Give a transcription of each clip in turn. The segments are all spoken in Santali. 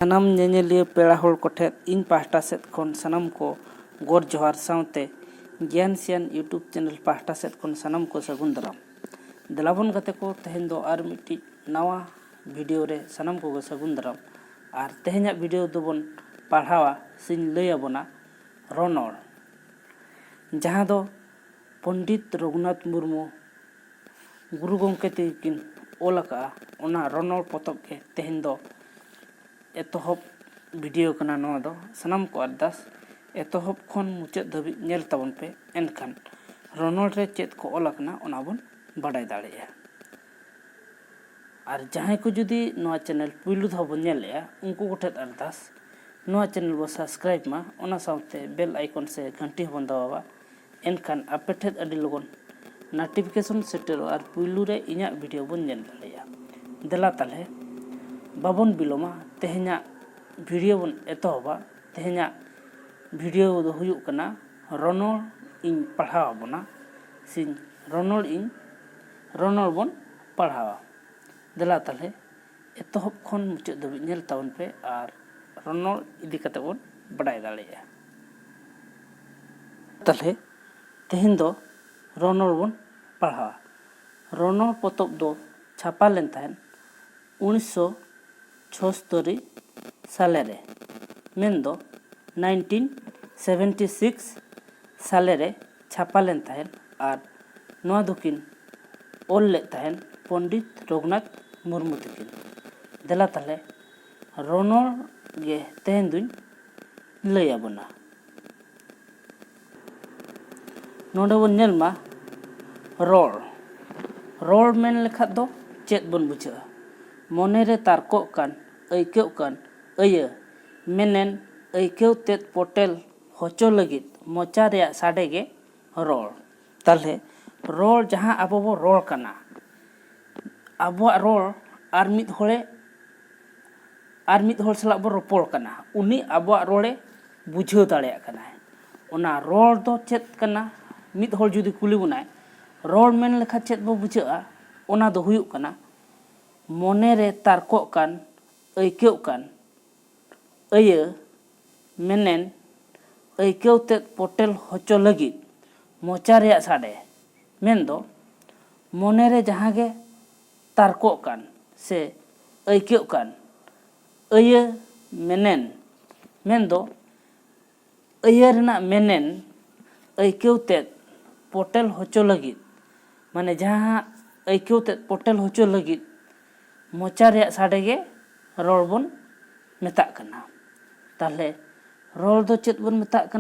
ᱥᱟᱱᱟᱢ ᱧᱮᱧᱮᱞᱤᱭᱟᱹ ᱯᱮᱲᱟ ᱦᱚᱲ ᱠᱚᱴᱷᱮᱱ ᱤᱧ ᱯᱟᱦᱴᱟ ᱥᱮᱫ ᱠᱷᱚᱱ ᱥᱟᱱᱟᱢ ᱠᱚ ᱜᱚᱰ ᱡᱚᱦᱟᱨ ᱥᱟᱶᱛᱮ ᱜᱮᱭᱟᱱᱥᱤᱭᱟᱱ ᱤᱭᱩᱴᱩᱵᱽ ᱪᱮᱱᱮᱞ ᱯᱟᱦᱴᱟ ᱥᱮᱫ ᱠᱷᱚᱱ ᱥᱟᱱᱟᱢ ᱠᱚ ᱥᱟᱹᱜᱩᱱ ᱫᱟᱨᱟᱢ᱾ ᱫᱮᱞᱟᱵᱚᱱ ᱜᱟᱛᱮ ᱠᱚ, ᱛᱮᱦᱮᱧ ᱫᱚ ᱟᱨ ᱢᱤᱫᱴᱤᱡ ᱱᱟᱣᱟ ᱵᱷᱤᱰᱤᱭᱳ ᱨᱮ ᱥᱟᱱᱟᱢ ᱠᱚᱜᱮ ᱥᱟᱹᱜᱩᱱ ᱫᱟᱨᱟᱢ᱾ ᱟᱨ ᱛᱮᱦᱮᱧᱟᱜ ᱵᱷᱤᱰᱤᱭᱳ ᱫᱚᱵᱚᱱ ᱯᱟᱲᱦᱟᱣᱟ ᱥᱮᱧ ᱞᱟᱹᱭ ᱟᱵᱚᱱᱟ ᱨᱚᱱᱚᱲ, ᱡᱟᱦᱟᱸ ᱫᱚ ᱯᱚᱱᱰᱤᱛ ᱨᱚᱜᱷᱩᱱᱟᱛᱷ ᱢᱩᱨᱢᱩ ᱜᱩᱨᱩ ᱜᱚᱢᱠᱮ ᱛᱮᱠᱤᱱ ᱚᱞ ᱟᱠᱟᱜᱼᱟ᱾ ᱚᱱᱟ ᱨᱚᱱᱚᱲ ᱯᱚᱛᱚᱵ ᱜᱮ ᱛᱮᱦᱮᱧ ᱫᱚ ᱮᱛᱚᱦᱚᱵ ᱵᱷᱤᱰᱤᱭᱳ ᱠᱟᱱᱟ᱾ ᱱᱚᱣᱟ ᱫᱚ ᱥᱟᱱᱟᱢ ᱠᱚ ᱟᱨᱫᱟᱥ ᱮᱛᱚᱦᱚᱵ ᱠᱷᱚᱱ ᱢᱩᱪᱟᱹᱫ ᱫᱷᱟᱹᱵᱤᱡ ᱧᱮᱞ ᱛᱟᱵᱚᱱ ᱯᱮ, ᱮᱱᱠᱷᱟᱱ ᱨᱚᱱᱚᱲ ᱨᱮ ᱪᱮᱫ ᱠᱚ ᱚᱞ ᱟᱠᱟᱱᱟ ᱚᱱᱟ ᱵᱚᱱ ᱵᱟᱰᱟᱭ ᱫᱟᱲᱮᱭᱟᱜᱼᱟ᱾ ᱟᱨ ᱡᱟᱦᱟᱸᱭ ᱠᱚ ᱡᱩᱫᱤ ᱱᱚᱣᱟ ᱪᱮᱱᱮᱞ ᱯᱩᱭᱞᱩ ᱫᱷᱟᱣ ᱵᱚᱱ ᱧᱮᱞᱮᱜᱼᱟ, ᱩᱱᱠᱩ ᱠᱚᱴᱷᱮᱱ ᱟᱨᱫᱟᱥ ᱱᱚᱣᱟ ᱪᱮᱱᱮᱞ ᱵᱚ ᱥᱟᱵᱥᱠᱨᱟᱭᱤᱵ ᱢᱟ, ᱚᱱᱟ ᱥᱟᱶᱛᱮ ᱵᱮᱞ ᱟᱭᱠᱚᱱ ᱥᱮ ᱜᱷᱟᱱᱴᱤ ᱦᱚᱸᱵᱚᱱ ᱫᱟᱵᱟᱣᱟ, ᱮᱱᱠᱷᱟᱱ ᱟᱯᱮ ᱴᱷᱮᱱ ᱟᱹᱰᱤ ᱞᱚᱜᱚᱱ ᱱᱳᱴᱤᱯᱷᱤᱠᱮᱥᱚᱱ ᱥᱮᱴᱮᱨᱚᱜᱼᱟ ᱟᱨ ᱯᱩᱭᱞᱩ ᱨᱮ ᱤᱧᱟᱹᱜ ᱵᱷᱤᱰᱤᱭᱳ ᱵᱚᱱ ᱧᱮᱞ ᱫᱟᱲᱮᱭᱟᱜᱼᱟ᱾ ᱫᱮᱞᱟ ᱛᱟᱦᱞᱮ ᱵᱟᱵᱚᱱ ᱵᱤᱞᱚᱢᱟ, ᱛᱮᱦᱮᱧᱟᱜ ᱵᱷᱤᱰᱤᱭᱳ ᱵᱚᱱ ᱮᱛᱚᱦᱚᱵᱟ᱾ ᱛᱮᱦᱮᱧᱟᱜ ᱵᱷᱤᱰᱤᱭᱳ ᱫᱚ ᱦᱩᱭᱩᱜ ᱠᱟᱱᱟ ᱨᱚᱱᱚᱲ ᱤᱧ ᱯᱟᱲᱦᱟᱣ ᱟᱵᱚᱱᱟ ᱥᱮᱧ ᱨᱚᱱᱚᱲ ᱵᱚᱱ ᱯᱟᱲᱦᱟᱣᱟ᱾ ᱫᱮᱞᱟ ᱛᱟᱦᱞᱮ ᱮᱛᱚᱦᱚᱵ ᱠᱷᱚᱱ ᱢᱩᱪᱟᱹᱫ ᱫᱷᱟᱹᱵᱤᱡ ᱧᱮᱞ ᱛᱟᱵᱚᱱ ᱯᱮ ᱟᱨ ᱨᱚᱱᱚᱲ ᱤᱫᱤ ᱠᱟᱛᱮ ᱵᱚᱱ ᱵᱟᱰᱟᱭ ᱫᱟᱲᱮᱭᱟᱜᱼᱟ᱾ ᱛᱟᱦᱞᱮ ᱛᱮᱦᱮᱧ ᱫᱚ ᱨᱚᱱᱚᱲ ᱵᱚᱱ ᱯᱟᱲᱦᱟᱣᱟ᱾ ᱨᱚᱱᱚᱲ ᱯᱚᱛᱚᱵ ᱫᱚ ᱪᱷᱟᱯᱟ ᱞᱮᱱ ᱛᱟᱦᱮᱸᱫ 1976 ᱥᱟᱞᱮᱨᱮ, ᱢᱮᱱᱫᱚ 1976 ᱥᱟᱞᱮᱨᱮ ᱪᱷᱟᱯᱟ ᱞᱮᱱ ᱛᱟᱦᱮᱸᱫ᱾ ᱟᱨ ᱱᱚᱣᱟ ᱫᱚᱠᱤᱱ ᱚᱞ ᱞᱮᱫ ᱛᱟᱦᱮᱸᱫ ᱯᱚᱱᱰᱤᱛ ᱨᱚᱜᱷᱩᱱᱟᱛᱷ ᱢᱩᱨᱢᱩ ᱛᱟᱹᱠᱤᱱ᱾ ᱫᱮᱞᱟ ᱛᱟᱦᱞᱮ ᱨᱚᱱᱚᱲ ᱜᱮ ᱛᱮᱦᱮᱧ ᱫᱩᱧ ᱞᱟᱹᱭ ᱟᱵᱚᱱᱟ᱾ ᱱᱚᱰᱮ ᱵᱚᱱ ᱧᱮᱞ ᱢᱟ ᱨᱚᱲ ᱢᱮᱱ ᱞᱮᱠᱷᱟᱡ ᱫᱚ ᱪᱮᱫ ᱵᱚᱱ ᱵᱩᱡᱷᱟᱹᱜᱼᱟ? ᱢᱚᱱᱮᱨᱮ ᱛᱟᱨᱠᱚᱜ ᱠᱟᱱ, ᱟᱹᱭᱠᱟᱹᱜ ᱠᱟᱱ, ᱢᱮᱱᱮᱱ ᱟᱹᱭᱠᱟᱹᱣ ᱛᱮᱫ ᱯᱚᱴᱮᱞ ᱦᱚᱪᱚ ᱞᱟᱹᱜᱤᱫ ᱢᱚᱪᱟ ᱨᱮᱭᱟᱜ ᱥᱟᱰᱮ ᱜᱮ ᱨᱚᱲ᱾ ᱛᱟᱦᱞᱮ ᱨᱚᱲ ᱡᱟᱦᱟᱸ ᱟᱵᱚ ᱵᱚ ᱨᱚᱲ ᱠᱟᱱᱟ, ᱟᱵᱚᱣᱟᱜ ᱨᱚᱲ ᱟᱨ ᱢᱤᱫ ᱦᱚᱲ ᱥᱟᱞᱟᱜ ᱵᱚ ᱨᱚᱯᱚᱲ ᱠᱟᱱᱟ, ᱩᱱᱤ 아버ᱣᱟᱜ ᱨᱚᱲᱮ ᱵᱩᱡᱷᱟᱹᱣ ᱫᱟᱲᱮᱭᱟᱜ ᱠᱟᱱᱟᱭ᱾ ᱚᱱᱟ ᱨᱚᱲ ᱫᱚ ᱪᱮᱫ ᱠᱟᱱᱟ? ᱢᱤᱫ ᱦᱚᱲ ᱡᱩᱫᱤ ᱠᱩᱞᱤ ᱵᱚᱱᱟᱭ ᱨᱚᱲ ᱢᱮᱱ ᱞᱮᱠᱷᱟᱱ ᱪᱮᱫ ᱵᱚ ᱵᱩᱡᱷᱟᱹᱜᱼᱟ? ᱚᱱᱟ ᱫᱚ ᱦᱩᱭᱩᱜ ᱠᱟᱱᱟ ᱢᱚᱱᱮᱨᱮ ᱛᱟᱨᱠᱚᱜ ᱠᱟᱱ, ᱟᱹᱭᱠᱟᱹᱜ ᱠᱟᱱ, ᱢᱮᱱᱮᱱ ᱟᱹᱭᱠᱟᱹᱣ ᱛᱮᱫ ᱯᱚᱴᱮᱞ ᱦᱚᱪᱚ ᱞᱟᱹᱜᱤᱫ ᱢᱚᱪᱟ ᱨᱮᱭᱟᱜ ᱥᱟᱰᱮ, ᱢᱮᱱᱫᱚ ᱢᱚᱱᱮᱨᱮ ᱡᱟᱦᱟᱸ ᱜᱮ ᱛᱟᱨᱠᱚᱜ ᱠᱟᱱ ᱥᱮ ᱟᱹᱭᱠᱟᱹᱜ ᱠᱟᱱ, ᱢᱮᱱᱮᱱ, ᱢᱮᱱᱫᱚ ᱨᱮᱱᱟᱜ ᱢᱮᱱᱮᱱ ᱟᱹᱭᱠᱟᱹᱣ ᱛᱮᱫ ᱯᱚᱴᱮᱞ ᱦᱚᱪᱚ ᱞᱟᱹᱜᱤᱫ, ᱢᱟᱱᱮ ᱡᱟᱦᱟᱸ ᱟᱹᱭᱠᱟᱹᱣ ᱛᱮᱫ ᱯᱚᱴᱮᱞ ᱦᱚᱪᱚ ᱞᱟᱹᱜᱤᱫ ᱢᱚᱪᱟ ᱨᱮᱭᱟᱜ ᱥᱟᱰᱮ ᱜᱮ ᱨᱚᱲ ᱵᱚᱱ ᱢᱮᱛᱟᱜ ᱠᱟᱱᱟ᱾ ᱛᱟᱦᱞᱮ ᱨᱚᱲ ᱫᱚ ᱪᱮᱫ ᱵᱚᱱ ᱢᱮᱛᱟᱜ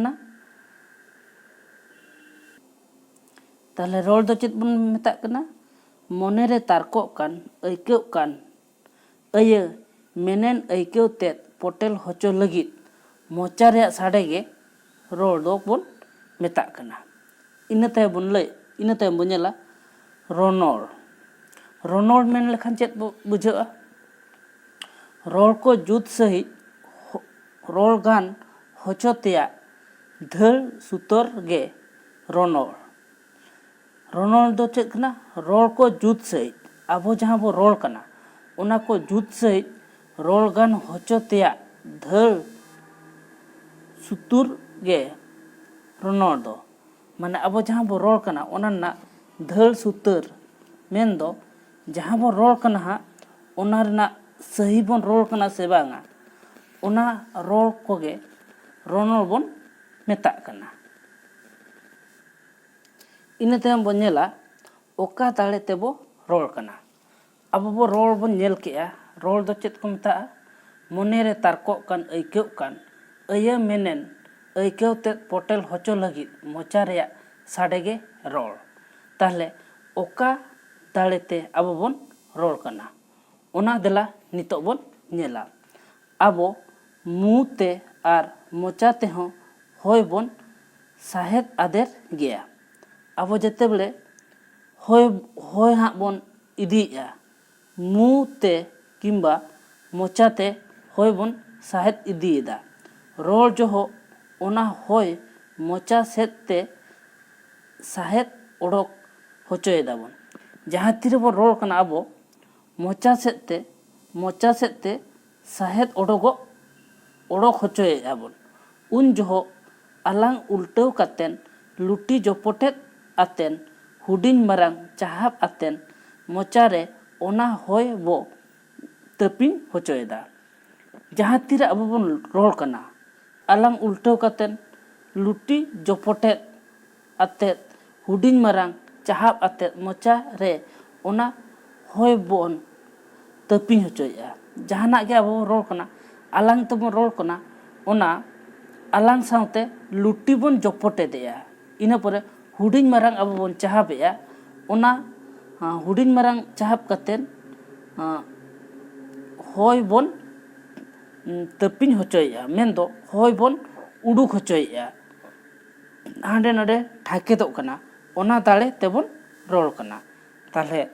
ᱠᱟᱱᱟ? ᱢᱚᱱᱮᱨᱮ ᱛᱟᱨᱠᱚᱜ ᱠᱟᱱ, ᱟᱹᱭᱠᱟᱹᱜ ᱠᱟᱱ, ᱢᱮᱱᱮᱱ ᱟᱹᱭᱠᱟᱹᱣ ᱛᱮᱫ ᱯᱚᱴᱮᱞ ᱦᱚᱪᱚ ᱞᱟᱹᱜᱤᱫ ᱢᱚᱪᱟ ᱨᱮᱭᱟᱜ ᱥᱟᱰᱮ ᱜᱮ ᱨᱚᱲ ᱫᱚ ᱵᱚᱱ ᱢᱮᱛᱟᱜ ᱠᱟᱱᱟ᱾ ᱤᱱᱟᱹ ᱛᱟᱭᱚᱢ ᱵᱚᱱ ᱧᱮᱞᱟ ᱨᱚᱱᱚᱲ ᱢᱮᱱ ᱞᱮᱠᱷᱟᱱ ᱪᱮᱫ ᱵᱩᱡᱷᱟᱹᱜᱼᱟ? ᱨᱚᱲ ᱠᱚ ᱡᱩᱛ ᱥᱟᱺᱦᱤᱡ ᱨᱚᱲ ᱜᱟᱱ ᱦᱚᱪᱚ ᱛᱮᱭᱟᱜ ᱫᱷᱟᱹᱲ ᱥᱩᱛᱟᱹᱨ ᱜᱮ ᱨᱚᱱᱚᱲ᱾ ᱨᱚᱱᱚᱲ ᱫᱚ ᱪᱮᱫ ᱠᱟᱱᱟ? ᱨᱚᱲ ko ᱡᱩᱛ ᱥᱟᱺᱦᱤᱡ, ᱟᱵᱚ ᱡᱟᱦᱟᱸ ᱵᱚ ᱨᱚᱲ ᱠᱟᱱᱟ ᱚᱱᱟ ko ᱡᱩᱛ ᱥᱟᱺᱦᱤᱡ ᱨᱚᱲ ᱜᱟᱱ ᱦᱚᱪᱚ ᱛᱮᱭᱟᱜ ᱫᱷᱟᱹᱲ ᱥᱩᱛᱩᱨ ᱜᱮ ᱨᱚᱱᱚᱲ ᱫᱚ᱾ ᱢᱟᱱᱮ ᱟᱵᱚ ᱡᱟᱦᱟᱸ ᱵᱚ ᱨᱚᱲ ᱠᱟᱱᱟ ᱚᱱᱟ ᱨᱮᱱᱟᱜ ᱫᱷᱟᱹᱲ ᱥᱩᱛᱟᱹᱨ, ᱢᱮᱱᱫᱚ ᱡᱟᱦᱟᱸ ᱵᱚ ᱨᱚᱲ ᱠᱟᱱᱟ ᱦᱟᱸᱜ ᱚᱱᱟ ᱨᱮᱱᱟᱜ ᱥᱟᱹᱦᱤ ᱵᱚᱱ ᱨᱚᱲ ᱠᱟᱱᱟ ᱥᱮ ᱵᱟᱝᱟ, ᱚᱱᱟ ᱨᱚᱲ ᱠᱚᱜᱮ ᱨᱚᱱᱚᱲ ᱵᱚᱱ ᱢᱮᱛᱟᱜ ᱠᱟᱱᱟ᱾ ᱤᱱᱟᱹ ᱛᱟᱭᱚᱢ ᱵᱚᱱ ᱧᱮᱞᱟ ᱚᱠᱟ ᱫᱟᱲᱮ ᱛᱮᱵᱚ ᱨᱚᱲ ᱠᱟᱱᱟ᱾ ᱟᱵᱚ ᱵᱚ ᱨᱚᱲ ᱵᱚᱱ ᱧᱮᱞ ᱠᱮᱜᱼᱟ, ᱨᱚᱲ ᱫᱚ ᱪᱮᱫ ᱠᱚ ᱢᱮᱛᱟᱜᱼᱟ? ᱢᱚᱱᱮᱨᱮ ᱛᱟᱨᱠᱚᱜ ᱠᱟᱱ, ᱟᱹᱭᱠᱟᱹᱜ ᱠᱟᱱ, ᱢᱮᱱᱮᱱ ᱟᱹᱭᱠᱟᱹᱣ ᱛᱮᱫ ᱯᱚᱴᱮᱞ ᱦᱚᱪᱚ ᱞᱟᱹᱜᱤᱫ ᱢᱚᱪᱟ ᱨᱮᱭᱟᱜ ᱥᱟᱰᱮ ᱜᱮ ᱨᱚᱲ᱾ ᱛᱟᱦᱞᱮ ᱚᱠᱟ ᱫᱟᱲᱮᱛᱮ ᱟᱵᱚ ᱵᱚᱱ ᱨᱚᱲ ᱠᱟᱱᱟ? ᱚᱱᱟ ᱫᱮᱞᱟ ᱱᱤᱛᱚᱜ ᱵᱚᱱ ᱧᱮᱞᱟ᱾ ᱟᱵᱚ ᱢᱩ ᱛᱮ ᱟᱨ ᱢᱚᱪᱟ ᱛᱮᱦᱚᱸ ᱦᱚᱭ ᱵᱚᱱ ᱥᱟᱦᱮᱫ ᱟᱫᱮᱨ ᱜᱮᱭᱟ᱾ ᱟᱵᱚ ᱡᱮᱛᱮ ᱵᱮᱲᱮ ᱦᱚᱭ ᱦᱟᱸᱜ ᱵᱚᱱ ᱤᱫᱤᱭᱮᱜᱼᱟ, ᱢᱩ ᱛᱮ ᱠᱤᱝᱵᱟ ᱢᱚᱪᱟᱛᱮ ᱦᱚᱭ ᱵᱚᱱ ᱥᱟᱦᱮᱫ ᱤᱫᱤᱭᱮᱫᱟ᱾ ᱨᱚᱲ ᱡᱚᱦᱚᱜ ᱚᱱᱟ ᱦᱚᱭ ᱢᱚᱪᱟ ᱥᱮᱫ ᱛᱮ ᱥᱟᱦᱮᱫᱚᱰᱚᱠ ᱦᱚᱪᱚᱭᱮᱫᱟ ᱵᱚᱱ᱾ ᱡᱟᱦᱟᱸ ᱛᱤᱨᱮᱵᱚᱱ ᱨᱚᱲ ᱠᱟᱱᱟ ᱟᱵᱚ ᱢᱚᱪᱟ ᱥᱮᱫ ᱛᱮ ᱥᱟᱦᱮᱫ ᱚᱰᱚᱠᱚᱜ ओडोक होचोयेगा बोन उन जोहो आलांग उल्टाव कातेन लुटी जोपोटेद आतेन हुडिंग मरांग चाहाब आतेन मोचारे ओना होय बो तपिंग होचोयेदा जहाँ तीर अब बन रोल कना आलांग उल्टाव कातेन लुटी जोपोटेद आतेद हुडिंग मरांग चाहाब आतेद मोचारे ओना होय बोन तपिंग होचोयेगा जहाना के अब रोल कना आलांग तबन रोल कना ओना आलांग साउते लुटी बन जोपोटेदेया इना परे हुडिंग मरांग अब बन चाहाबेया ओना हुडिंग मरांग चाहाब कातेन होय बोन तपिंग होचोयेगा मेन दो होय बोन उडुक होचोयेगा हांडे नडे ठाकेदोग कना ओना दाड़े तेबन रोल कना ताहले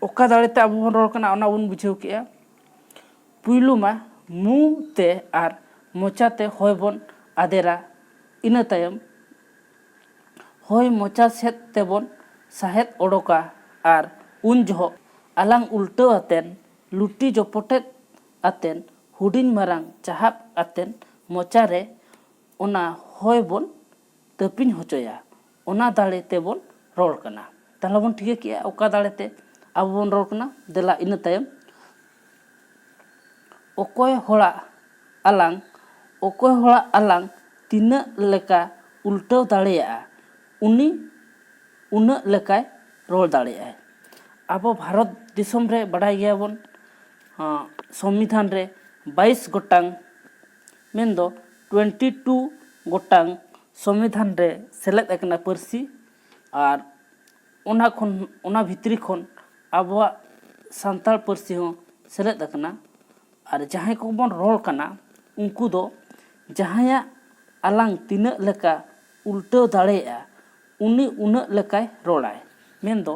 ओका दाड़े ते अब बन रोल कना ओना बन बुझाव केया पुइलु मा मु ते आर मोचाते होय बन आदेरा इना तायम होय मोचा सेद तेबन साहेद ओडोका आर उन जोहो आलांग उल्टाव आतेन लुटी जोपोटेद आतेन हुडिंग मरांग चाहाब आतेन मोचारे ओना होय बन तपिंग होचोया ओना दाड़े तेबन रोल कना ताहले बन ठीक किया ओका दाड़े ते अब बन रोल कना देला इना तायम ओकोय होड़ा आलांग तीना लेका उल्टाव दाड़ेया उनी उना लेकाय रोल दाड़ेया अब भारत दिसम रे बड़ाय गया बन संविधान रे 22 गोटांग मेन दो 22 गोटांग संविधान रे सेलेद एकना पारसी आर ओना भितरी खन आबवा सांताल पारसी हो सेलेद एकना आर जहां को बन रोल कना उनको दो जहां आलांग तीना लेका उल्टाव दाड़ेया उनी उना लेकाय रोलाय मेन दो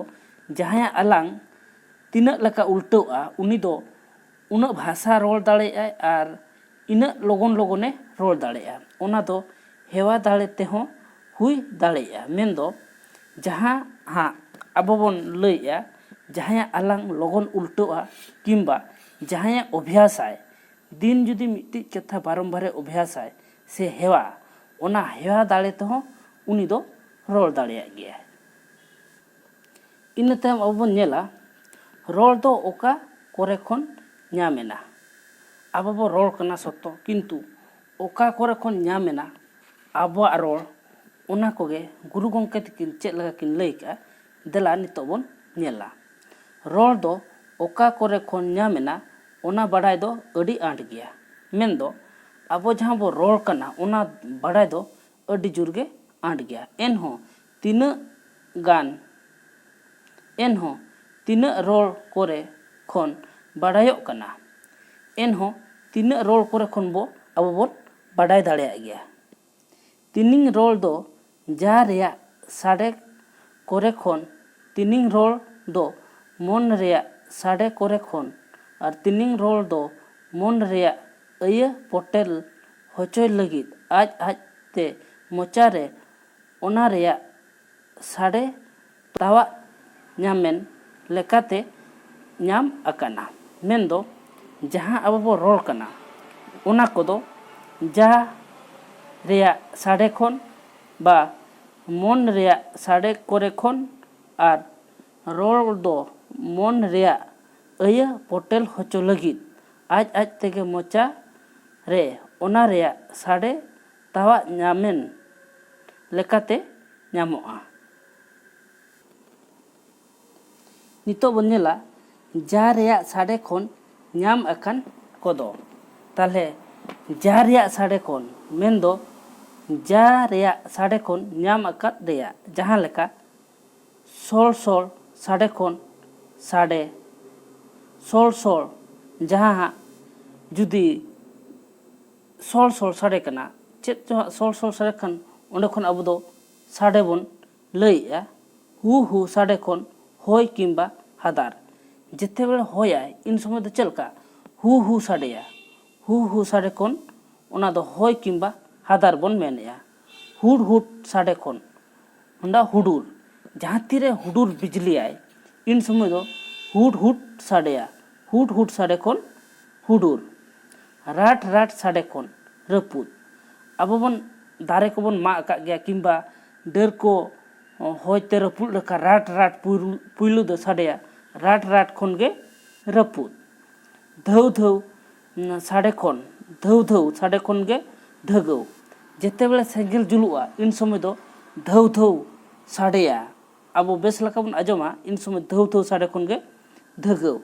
जहां आलांग तीना लेका उल्टावा उनी दो उना भाषा रोल दाड़ेया आर इना लोगन लोगने रोल दाड़ेया ओना दो हेवा दाड़े ते हो हुई दाड़ेया मेन दो जहां अब बन लैया जहां आलांग लोगन उल्टावा किंबा जहां अभ्यास आय दिन जुदी मिट्टी कथा बारंबारे अभ्यास आय से हेवा ओना हेवा दाड़े ते हो उनी दो रोल दाड़ेया गया इना तायम अब बन नेला रोल दो ओका कोरे खन ᱧᱟᱢᱮᱱᱟ अब बो रोल कना सत्तो किंतु ओका कोरे खन ᱧᱟᱢᱮᱱᱟ आबोआग रोल ओना कोगे गुरु गंके तकिन चेद लगा किन लई का देला नितो बन नेला रोल दो ओका कोरे खन ᱧᱟᱢᱮᱱᱟ ओना बाड़ाय दो अडी आंट गया मेन दो अब जहां बो रोल कना ओना बाड़ाय दो अडी जुरगे आंट गया एनहो तीना रोल कोरे खन बाड़ायोग कना एनहो तीना रोल कोरे खन बो अब बन बाड़ाय दाड़ेया गया तीनिंग रोल दो जा रेया साडे कोरे खन तीनिंग रोल दो मन रेया साडे कोरे खन और तीनिंग रोल दो मन रेया अया पोटेल होचोय लगिद आज ते मोचारे ओना रेया साडे तावा ᱧᱟᱢᱮᱱ लेकाते ᱧᱟᱢ आकाना मेन दो जहां अब बो रोल कना ओना कोदो जा रेया साडे खन बा मन रेया साडे कोरे खन आर रोल दो मन रेया अया पोटेल होचो लगिद आज तेगे मोचा रे ओना रेया साडे तावा ᱧᱟᱢᱮᱱ लेकाते ᱧᱟᱢᱚᱜᱼᱟ नितो बन नेला जा रेया साडे खन ᱧᱟᱢ आकान कोदो ताहले जा रेया साडे खन मेन दो जा रेया साडे खन ᱧाम आकाद रेया जहां लेका सोल साडे खन साडे सोल जहां जुदी सोल साडे कना चेद सोल साडे खन ओंडे खन अब दो साडे बन लैया हु साडे खन होय किंबा हादार जिते बेले होयाय इन समय दो चलका हु साडेया हु साडे खन ओना दो होय किंबा हादार बन मेनेया हुड साडे खन होंडा हुडुर जहां तीरे हुडुर बिजली आय इन समय दो हुड साडेया हुड साडे खन हुडुर ᱨᱟᱴ ᱨᱟᱴ ᱥᱟᱰᱮ ᱠᱷᱚᱱ ᱨᱟᱹᱯᱩᱫ ᱟᱵᱚ ᱵᱚᱱ ᱫᱟᱨᱮ ᱠᱚᱵᱚᱱ ᱢᱟᱜ ᱟᱠᱟᱫ ᱜᱮᱭᱟ ᱠᱤᱝᱵᱟ ᱰᱟᱹᱨ ᱠᱚ ᱦᱚᱭᱛᱮ ᱨᱟᱹᱯᱩᱫ ᱞᱮᱠᱷᱟᱱ ᱨᱟᱴ ᱨᱟᱴ ᱯᱩᱭᱞᱩ ᱫᱚ ᱥᱟᱰᱮᱭᱟ ᱨᱟᱴ ᱨᱟᱴ ᱠᱷᱚᱱ ᱜᱮ ᱨᱟᱹᱯᱩᱫ ᱫᱷᱟᱹᱣ ᱫᱷᱟᱹᱣ ᱥᱟᱰᱮ ᱠᱷᱚᱱ ᱫᱷᱟᱹᱣ ᱫᱷᱟᱹᱣ ᱥᱟᱰᱮ ᱠᱷᱚᱱ ᱜᱮ ᱫᱷᱟᱹᱜᱟᱹᱣ ᱡᱮᱛᱮᱵᱮᱞᱮ ᱥᱮᱸᱜᱮᱞ ᱡᱩᱞᱩᱜᱼᱟ ᱤᱱ ᱥᱚᱢᱚᱭ ᱫᱚ ᱫᱷᱟᱹᱣ ᱫᱷᱟᱹᱣ ᱥᱟᱰᱮᱭᱟ ᱟᱵᱚ ᱵᱮᱥ ᱞᱮᱠᱟ ᱵᱚᱱ ᱟᱸᱡᱚᱢᱟ ᱤᱱ ᱥᱚᱢᱚᱭ ᱫᱷᱟᱹᱣ ᱫᱷᱟᱹᱣ ᱥᱟᱰᱮ ᱠᱷᱚᱱ ᱜᱮ ᱫᱷᱟᱹᱜᱟᱹᱣ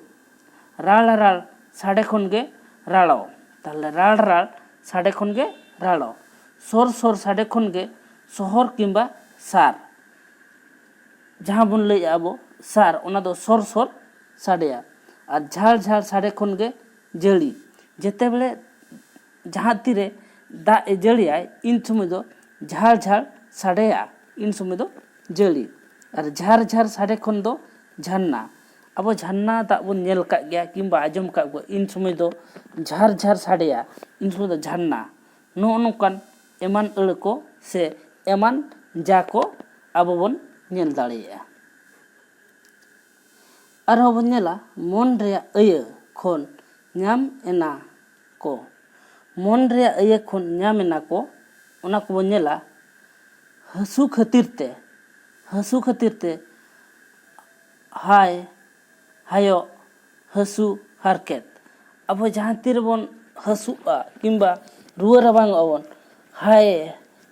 ᱨᱟᱲ ᱨᱟᱲ ᱥᱟᱰᱮ ᱠᱷᱚᱱ ᱜᱮ ᱨᱟᱲᱟᱣ তাহলে রাড় রাড় সাডে খন গে রাড়াও সর সর সাডে খন গে শহর কিংবা সার যাহা বন লই আবো সার ওনা দো সর সর সাডেয়া আর ঝাড় ঝাড় সাডে খন গে জড়ি যেতে বেলে যাহা তীরে দা এ জড়িয়ায় ইন সময় দো ঝাড় ঝাড় সাডেয়া ইন সময় দো জড়ি আর ঝাড় ঝাড় সাডে খন দো ঝান্না ᱟᱵᱚ ᱡᱷᱟᱨᱱᱟ ᱫᱟᱜ ᱵᱚᱱ ᱧᱮᱞ ᱠᱟᱜ ᱜᱮᱭᱟ ᱠᱤᱝᱵᱟ ᱟᱸᱡᱚᱢ ᱠᱟᱜ ᱜᱮᱭᱟ ᱤᱱ ᱥᱚᱢᱚᱭ ᱫᱚ ঝাড় ঝাড় ᱥᱟᱰᱮᱭᱟ ᱤᱱ ᱥᱚᱢᱚᱭ ᱫᱚ ঝাᱨᱱᱟ ᱱᱚᱜᱼᱚ ᱱᱚᱝᱠᱟᱱ ᱮᱢᱟᱱ ᱟᱹᱲᱟᱹ ᱠᱚ ᱥᱮ ᱮᱢᱟᱱ ᱡᱟ ᱠᱚ ᱟᱵᱚ ᱵᱚᱱ ᱧᱮᱞ ᱫᱟᱲᱮᱭᱟᱜᱼᱟ ᱟᱨᱦᱚᱸ ᱵᱚᱱ ᱧᱮᱞᱟ ᱢᱚᱱ ᱨᱮᱭᱟᱜ ᱟᱹᱭᱟᱹ ᱠᱷᱚᱱ ᱧᱟᱢ ᱮᱱᱟ ᱠᱚ ᱢᱚᱱ ᱨᱮᱭᱟᱜ ᱟᱹᱭᱟᱹ ᱠᱷᱚᱱ ᱧᱟᱢ ᱮᱱᱟ ᱠᱚ ᱚᱱᱟ ᱠᱚᱵᱚᱱ ᱧᱮᱞᱟ ᱦᱟᱹᱥᱩ ᱠᱷᱟᱹᱛᱤᱨ ᱛᱮ हाय हायो हसु हरकेत अब जहाँ तीर बन हसुआ किंबा रुआ रबांग अवन हाय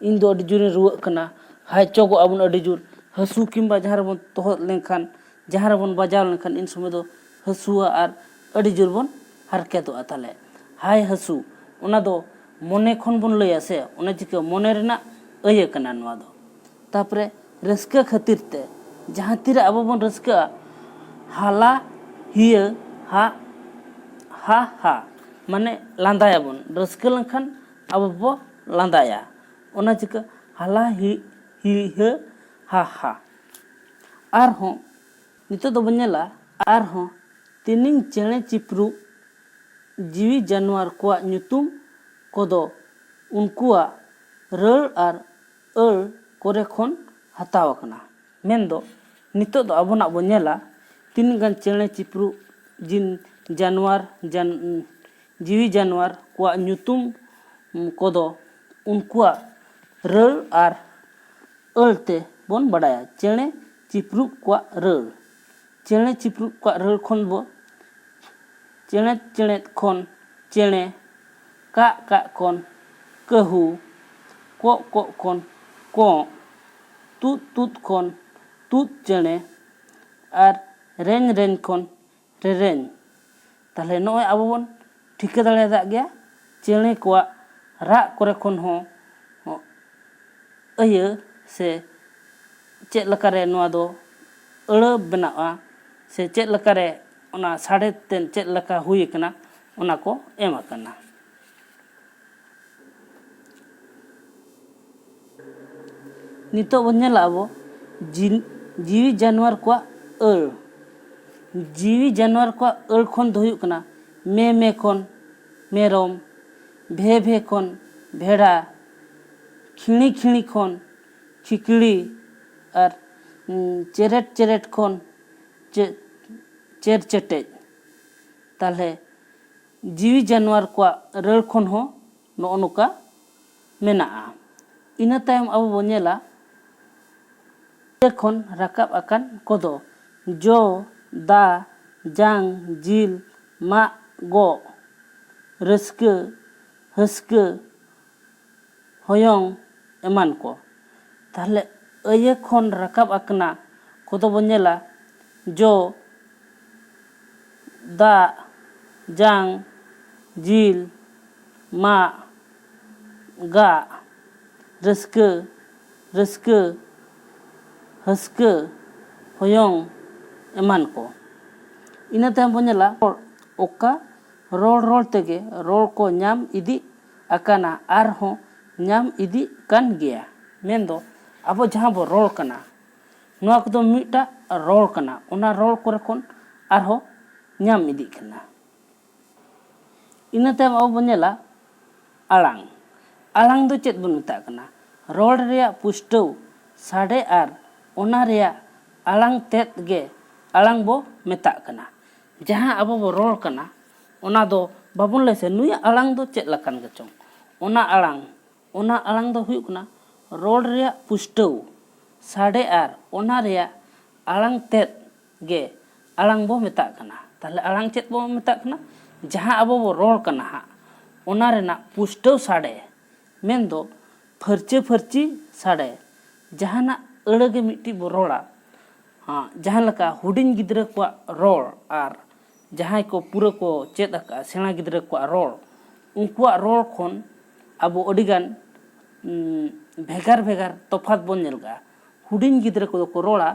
इन दो अडी जुर रुआ कना हाय चोगो अबन अडी जुर हसु किंबा जहाँ बन तोहत लेखान जहाँ बन बजाव लेखान इन समय दो हसुआ आर अडी जुर बन हरकेतोआ ताले हाय हसु ओना दो मने खन बन लया से ओना चिका मने रेना अये कना नवा दो तापरे रस्का खातिर ते जहाँ तीर अब बन रस्का हाला हिया हा हा हा माने लांदाया बन रस्का लंखान अब बो लांदाया ओना चिका हाला ही हिया हा हा आर हो नितो दो बनेला आर हो तिनिंग चेणे चिप्रू जीवी जानवर को ᱧᱩᱛᱩᱢ कोदो उनकुआ रल आर अल कोरे खन हताव कना मेंदो नितो दो अबोना बो नेला तीन गान चेणे चिप्रू जिन जानवर जीवी जानवर को ᱧᱩᱛᱩᱢ कोदो उनकुआ रल आर अल ते बोन बडाया चेणे चिप्रू को रल चेणे चिप्रू को रल खन बो चेणे चेणे खन चेणे का का खन कहू को खन को तुत तुत खन तुत चेणे आर रेन रेन खन रेरेन ताहले नय आबो बन ठिका दाड़ेया गया चेणे को राग करे खन हो अयो से चेद लकारे नवा दो अड़ा बनाआ से चेद लकारे ओना साड़े तेन चेद लका हुई कना ओना को एम कना नितो बन नेला आबो जीवी जानवर को अड़ जीवी जानवर को अड़ खन दो हुई कना मे खन मेरम भे भे खन भेड़ा खिणी खिणी खन खिकड़ी और चेरेट चेरेट खन चेर चेटेज ताले जीवी जानवर को रल खन हो नो नोका मेनाआ इना तायम अब बनेला खन राकाब आकान कोदो जो दा जांग जिल मा गो रस्के हस्के होयंग एमान को ताहले अये खन राकाब आकना कोदो बनेला जो दा जांग जिल मा गा रस्के रस्के हस्के होयंग एमान को इना तायम बनेला ओका रोल रोल तेगे रोल को नाम इदी आकाना आर हो नाम इदी कान गया मेंदो अब जहाँ बो रोल कना नोआ को मिटा रोल कना ओना रोल करे खन आर हो नाम इदी कना इना तायम अब बनेला आलांग आलांग दो चेद बन मेता कना रोल रेया पुष्टौ साडे आर ओना रेया आलांग तेत गे आलांग बो मेता कना जहाँ अब बो रोल कना ओना दो बाबन लैसे नुया आड़ांग दो चेत लकान गचों ओना आड़ांग दो हुयुग कना रोड रिया पुष्टौ साडे आर ओना रिया आड़ांग तेत गे आड़ांग बो मेताग कना ताहले आड़ांग चेत बो मेताग कना जहां अबो बो रोल कना हा ओना रेना पुष्टौ साडे मेन दो फर्ची साडे जहाना अड़गे मिट्टी बो रोड़ा हाँ जहां लका हुडिंग गिद्रा को रोल आर जहां को पूरा को चेत अका सेना गिद्रा को रोल उनकुआ रोल खन अबो अडिगान भेगार तफात बन नेलगा हुडिंग गिद्रा को रोड़ा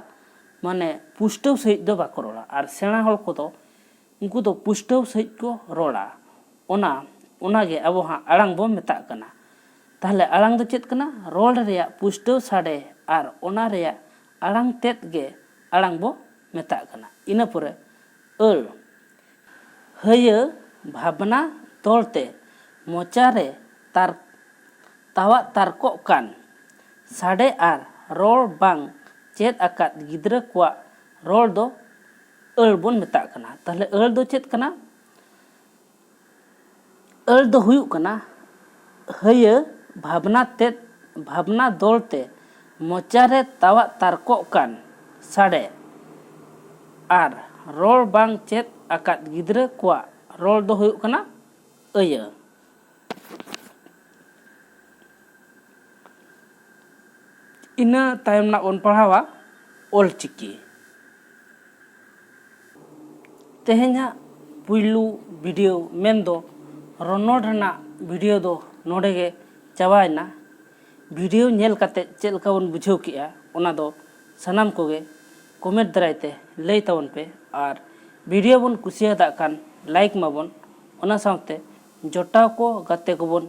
माने पुष्टौ सहित दो बाको रोड़ा आर सेना हल को दो उनको दो पुष्टौ सहित को रोड़ा ओना गे अबो हाँ आड़ांग बो मेता कना ताहले आड़ांग दो चेत कना रोल रेया पुष्टौ साडे आर ओना रेया आड़ांग तेत गे आड़ांग बो मेता कना इना पुरे अल हय भावना तोलते मोचारे तार तावा तारको कान साडे आर रोल बांग चेत आकात गिद्रा को रोल दो अल बोन मेता कना ताहले अल दो चेत कना अल दो हुयुग कना हय भावना दोलते मोचारे तावा तारको कान साडे आर रोल बांग चेत आकात गिद्रा को रोल दो हुयुग कना अय इना तायम ना ओन पढ़ावा ऑलचिकी तेहेना पुइलू वीडियो मेन दो रोनोड रना वीडियो दो नोडे गे चाबायना वीडियो नेल काते चेल का बन बुझाव किया ओना दो सनाम कोगे कमेंट दरायते लई तावन पे और वीडियो बन कुसियादा कान लाइक माबन ओना सावते जोटाव को गाते को बन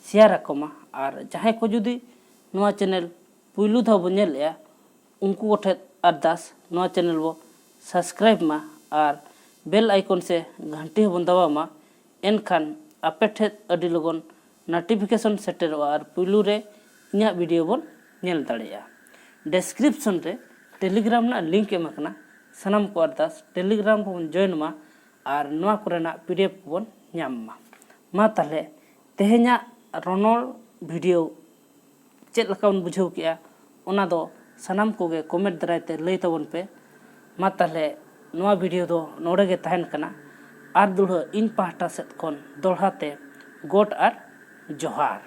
शेयर आकोमा और जहां को जुदी नोआ चैनल पुइलू धा बन नेलया उनको कोठे अरदास नोआ चैनल बो सब्सक्राइब मा और बेल आइकन से घंटी बन दबा मा एनखान आपे ठेत अडी लगन नोटिफिकेशन सेटर और पुइलू रे इन्या वीडियो बन नेल दाड़ेया डिस्क्रिप्शन रे टेलीग्राम ना लिंक एम कना सनाम को अरदास टेलीग्राम बन जॉइन मा और नोआ कोरेना पीडीएफ बन ᱧᱟᱢ मा ताहले तेहे냐 रोनोल वीडियो चेत लका बन बुझाव किया ओना दो सनाम कोगे कमेंट दरायते लई ताबन पे मा ताहले नोआ वीडियो दो नोडे गे तहन कना आर दुढ़ा इन पाहटा सेत खन दोढ़ाते गोट आर जोहार।